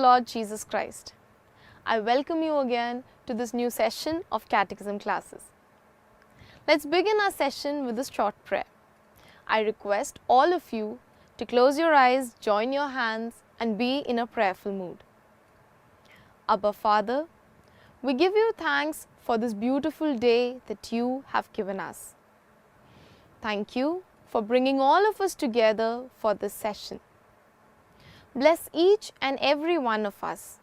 Lord Jesus Christ. I welcome you again to this new session of Catechism classes. Let's begin our session with a short prayer. I request all of you to close your eyes, join your hands and be in a prayerful mood. Abba Father, we give you thanks for this beautiful day that you have given us. Thank you for bringing all of us together for this session. Bless each and every one of us.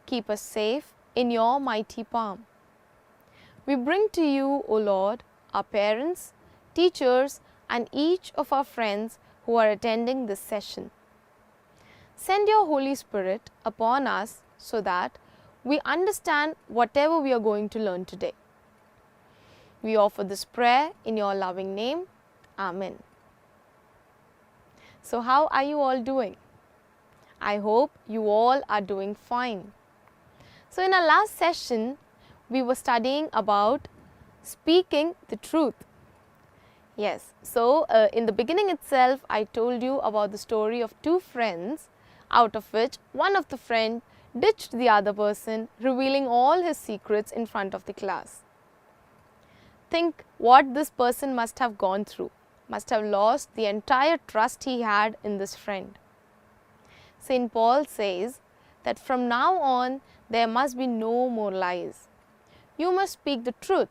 Keep us safe in your mighty palm. We bring to you, O Lord, our parents, teachers, and each of our friends who are attending this session. Send your Holy Spirit upon us so that we understand whatever we are going to learn today. We offer this prayer in your loving name. Amen. So how are you all doing? I hope you all are doing fine. So in our last session, we were studying about speaking the truth. Yes, so in the beginning itself, I told you about the story of two friends, out of which one of the friend ditched the other person, revealing all his secrets in front of the class. Think what this person must have gone through, must have lost the entire trust he had in this friend. St. Paul says that from now on, there must be no more lies. You must speak the truth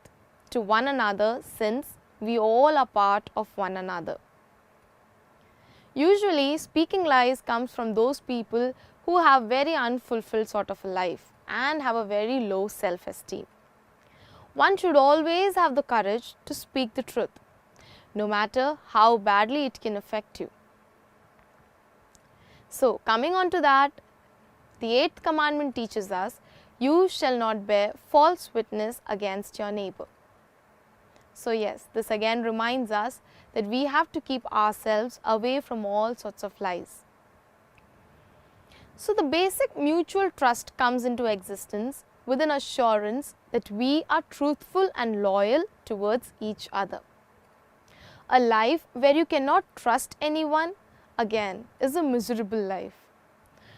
to one another since we all are part of one another. Usually, speaking lies comes from those people who have very unfulfilled sort of a life and have a very low self-esteem. One should always have the courage to speak the truth, no matter how badly it can affect you. So, coming on to that, the 8th commandment teaches us, you shall not bear false witness against your neighbor. So yes, this again reminds us that we have to keep ourselves away from all sorts of lies. So the basic mutual trust comes into existence with an assurance that we are truthful and loyal towards each other. A life where you cannot trust anyone, again, is a miserable life.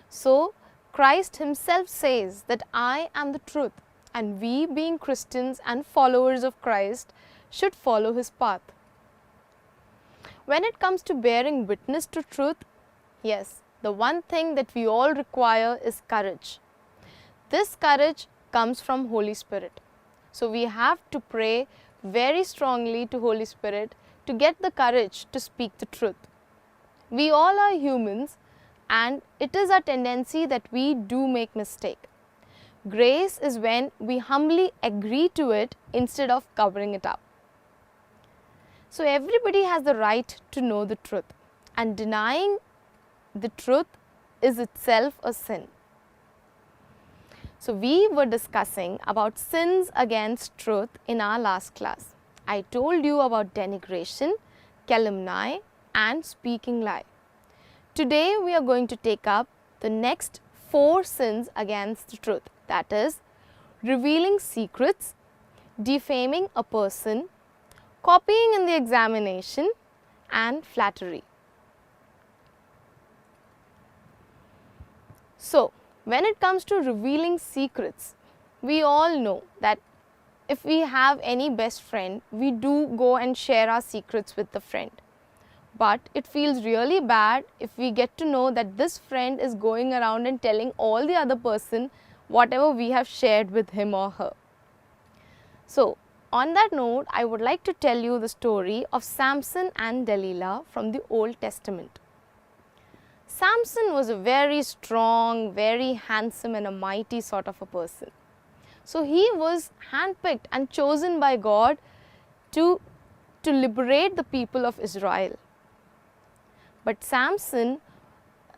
So, Christ himself says that I am the truth, and we being Christians and followers of Christ should follow his path. When it comes to bearing witness to truth, yes, the one thing that we all require is courage. This courage comes from Holy Spirit. So we have to pray very strongly to Holy Spirit to get the courage to speak the truth. We all are humans and it is our tendency that we do make mistake. Grace is when we humbly agree to it instead of covering it up. So everybody has the right to know the truth, and denying the truth is itself a sin. So we were discussing about sins against truth in our last class. I told you about denigration, calumny and speaking lie. Today we are going to take up the next 4 sins against the truth, that is, revealing secrets, defaming a person, copying in the examination and flattery. So, when it comes to revealing secrets, we all know that if we have any best friend, we do go and share our secrets with the friend. But it feels really bad if we get to know that this friend is going around and telling all the other person whatever we have shared with him or her. So, on that note, I would like to tell you the story of Samson and Delilah from the Old Testament. Samson was a very strong, very handsome and a mighty sort of a person. So he was handpicked and chosen by God to liberate the people of Israel. But Samson,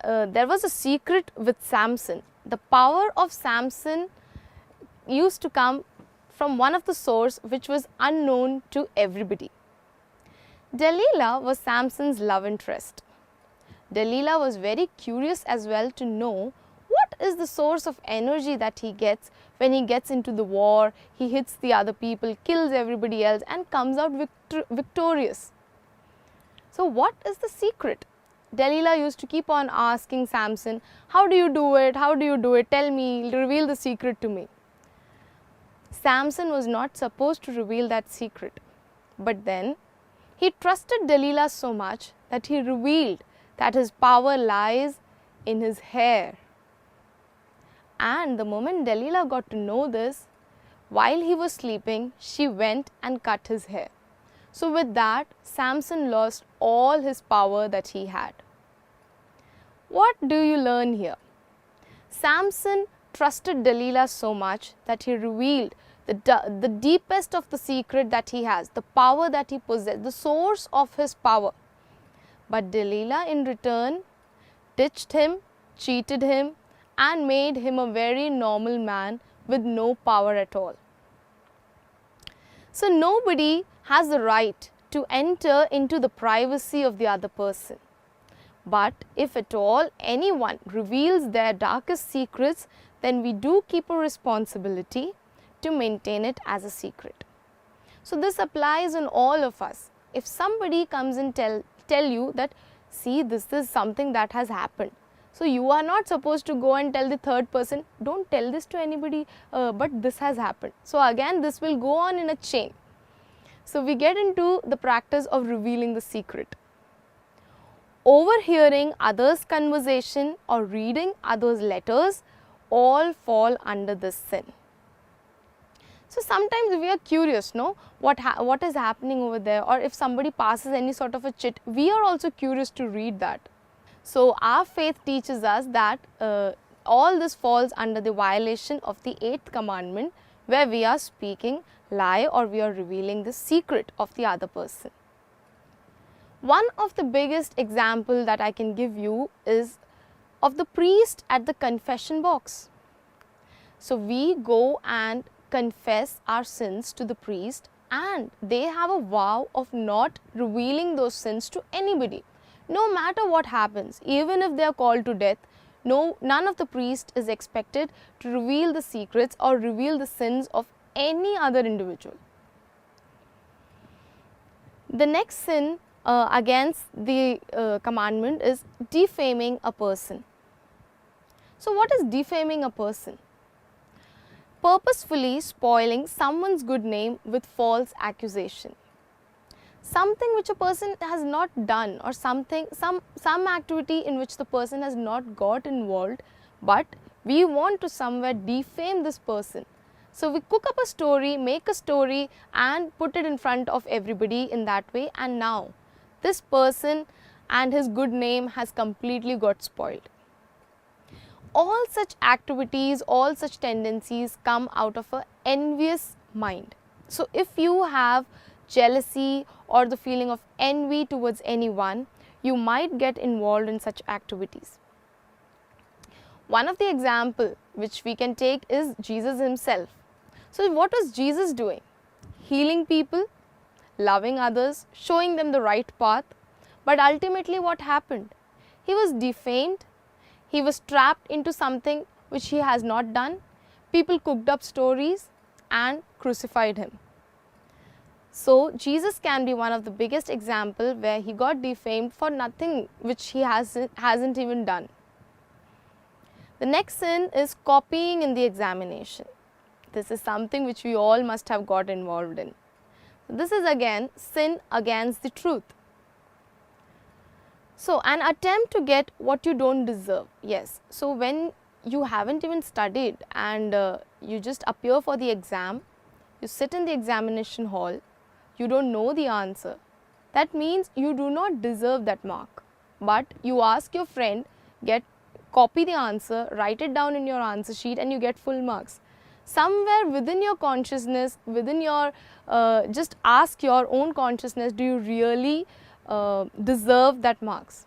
there was a secret with Samson. The power of Samson used to come from one of the source which was unknown to everybody. Delilah was Samson's love interest. Delilah was very curious as well to know what is the source of energy that he gets when he gets into the war, he hits the other people, kills everybody else and comes out victorious. So what is the secret? Delilah used to keep on asking Samson, how do you do it? How do you do it? Tell me, reveal the secret to me. Samson was not supposed to reveal that secret. But then he trusted Delilah so much that he revealed that his power lies in his hair. And the moment Delilah got to know this, while he was sleeping, she went and cut his hair. So with that, Samson lost all his power that he had. What do you learn here? Samson trusted Delilah so much that he revealed the deepest of the secret that he has, the power that he possessed, the source of his power. But Delilah in return ditched him, cheated him, and made him a very normal man with no power at all. So nobody has the right to enter into the privacy of the other person. But if at all anyone reveals their darkest secrets, then we do keep a responsibility to maintain it as a secret. So this applies on all of us. If somebody comes and tell you that, see, this is something that has happened, so you are not supposed to go and tell the third person, don't tell this to anybody, but this has happened. So again, this will go on in a chain. So we get into the practice of revealing the secret. Overhearing others' conversation or reading others' letters all fall under this sin. So sometimes we are curious, no, what is happening over there, or if somebody passes any sort of a chit, we are also curious to read that. So our faith teaches us that all this falls under the violation of the 8th commandment, where we are speaking lie or we are revealing the secret of the other person. One of the biggest example that I can give you is of the priest at the confession box. So we go and confess our sins to the priest, and they have a vow of not revealing those sins to anybody. No matter what happens, even if they are called to death, none of the priest is expected to reveal the secrets or reveal the sins of any other individual. The next sin against the commandment is defaming a person. So what is defaming a person? Purposefully spoiling someone's good name with false accusation. Something which a person has not done, or some activity in which the person has not got involved, but we want to somewhere defame this person. So we cook up a story, make a story and put it in front of everybody in that way, and now this person and his good name has completely got spoiled. All such activities, all such tendencies come out of an envious mind. So if you have jealousy or the feeling of envy towards anyone, you might get involved in such activities. One of the example which we can take is Jesus himself. So what was Jesus doing? Healing people, loving others, showing them the right path. But ultimately what happened? He was defamed. He was trapped into something which he has not done. People cooked up stories and crucified him. So Jesus can be one of the biggest example where he got defamed for nothing which he hasn't even done. The next sin is copying in the examination. This is something which we all must have got involved in. This is again sin against the truth. So an attempt to get what you don't deserve. Yes. So when you haven't even studied and you just appear for the exam, you sit in the examination hall, you don't know the answer. That means you do not deserve that mark. But you ask your friend, copy the answer, write it down in your answer sheet, and you get full marks. Somewhere within your consciousness, within your, just ask your own consciousness, do you really deserve that marks?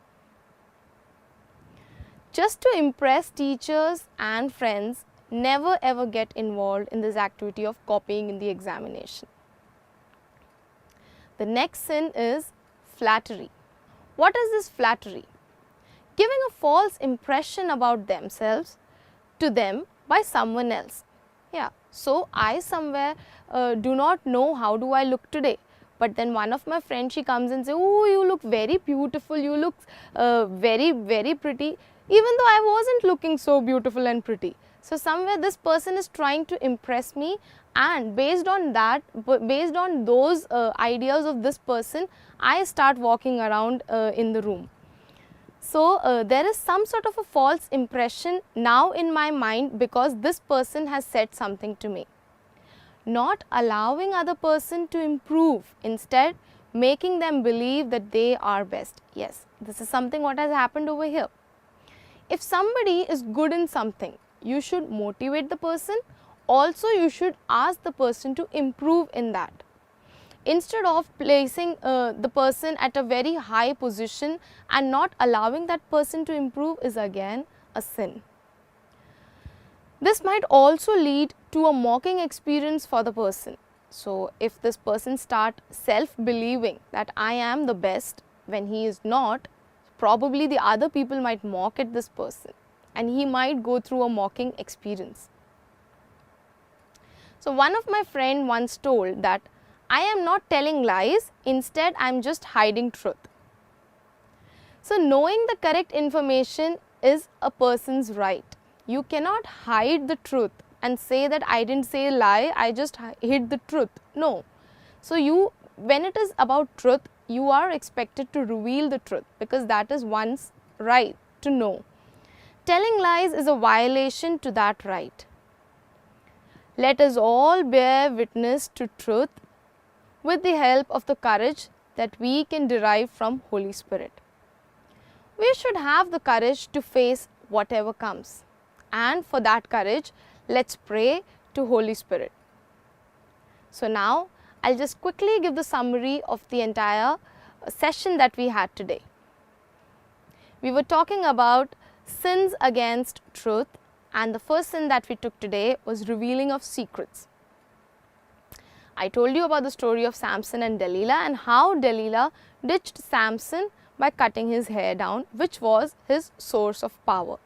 Just to impress teachers and friends, never ever get involved in this activity of copying in the examination. The next sin is flattery. What is this flattery? Giving a false impression about themselves to them by someone else. Yeah, so I somewhere do not know how do I look today, But then one of my friends, she comes and says, oh, you look very beautiful, you look very, very pretty, even though I wasn't looking so beautiful and pretty. So somewhere this person is trying to impress me, and based on that, based on those ideas of this person, I start walking around in the room. So there is some sort of a false impression now in my mind because this person has said something to me. Not allowing other person to improve, instead making them believe that they are best. Yes, this is something what has happened over here. If somebody is good in something, you should motivate the person. Also, you should ask the person to improve in that. Instead of placing the person at a very high position and not allowing that person to improve is again a sin. This might also lead to a mocking experience for the person. So, if this person start self-believing that I am the best when he is not, probably the other people might mock at this person and he might go through a mocking experience. So, one of my friend once told that I am not telling lies, instead I am just hiding truth. So, knowing the correct information is a person's right. You cannot hide the truth and say that I didn't say a lie, I just hid the truth. No. So, when it is about truth, you are expected to reveal the truth because that is one's right to know. Telling lies is a violation to that right. Let us all bear witness to truth with the help of the courage that we can derive from Holy Spirit. We should have the courage to face whatever comes, and for that courage, let's pray to Holy Spirit. So now, I'll just quickly give the summary of the entire session that we had today. We were talking about sins against truth, and the first sin that we took today was revealing of secrets. I told you about the story of Samson and Delilah and how Delilah ditched Samson by cutting his hair down, which was his source of power.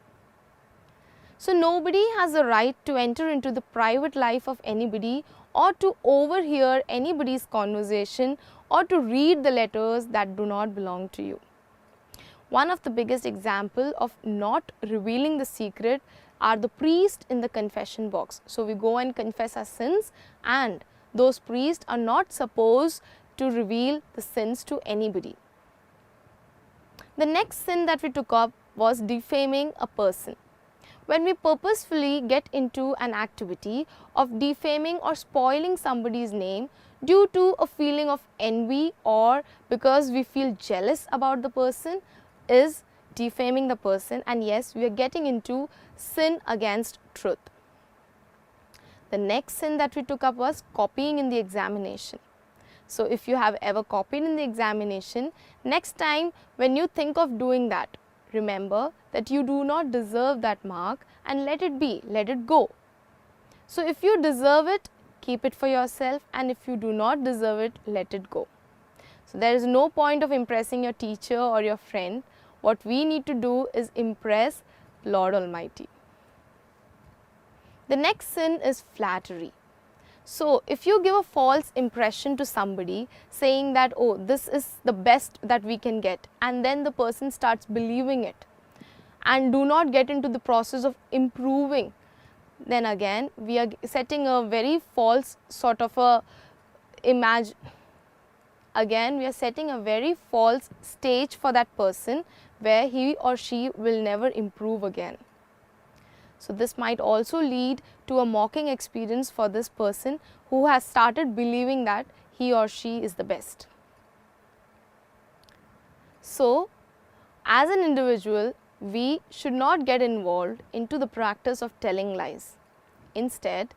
So, nobody has a right to enter into the private life of anybody or to overhear anybody's conversation or to read the letters that do not belong to you. One of the biggest examples of not revealing the secret are the priests in the confession box. So, we go and confess our sins, and those priests are not supposed to reveal the sins to anybody. The next sin that we took up was defaming a person. When we purposefully get into an activity of defaming or spoiling somebody's name due to a feeling of envy or because we feel jealous about the person, is defaming the person, and yes, we are getting into sin against truth. The next sin that we took up was copying in the examination. So, if you have ever copied in the examination, next time when you think of doing that, remember that you do not deserve that mark and let it be, let it go. So, if you deserve it, keep it for yourself, and if you do not deserve it, let it go. So, there is no point of impressing your teacher or your friend. What we need to do is impress Lord Almighty. The next sin is flattery. So, if you give a false impression to somebody saying that, oh, this is the best that we can get, and then the person starts believing it and do not get into the process of improving, then again we are setting a very false sort of a again we are setting a very false stage for that person where he or she will never improve again. So, this might also lead to a mocking experience for this person who has started believing that he or she is the best. So, as an individual, we should not get involved into the practice of telling lies. Instead,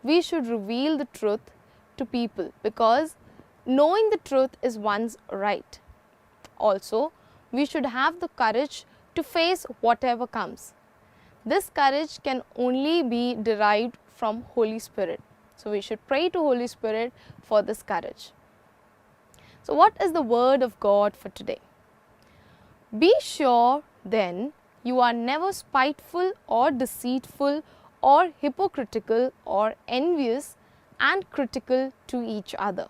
we should reveal the truth to people because knowing the truth is one's right. Also, we should have the courage to face whatever comes. This courage can only be derived from Holy Spirit. So, we should pray to Holy Spirit for this courage. So, what is the word of God for today? Be sure then you are never spiteful or deceitful or hypocritical or envious and critical to each other.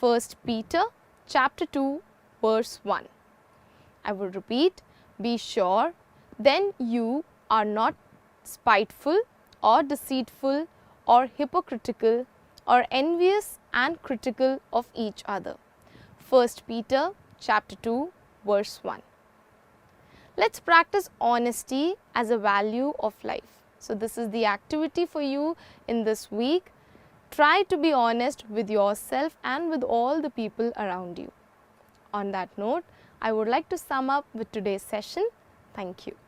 1 Peter chapter 2 verse 1. I will repeat, be sure then you are not spiteful or deceitful or hypocritical or envious and critical of each other. 1 Peter chapter 2 verse 1. Let's practice honesty as a value of life. So this is the activity for you in this week. Try to be honest with yourself and with all the people around you. On that note, I would like to sum up with today's session. Thank you.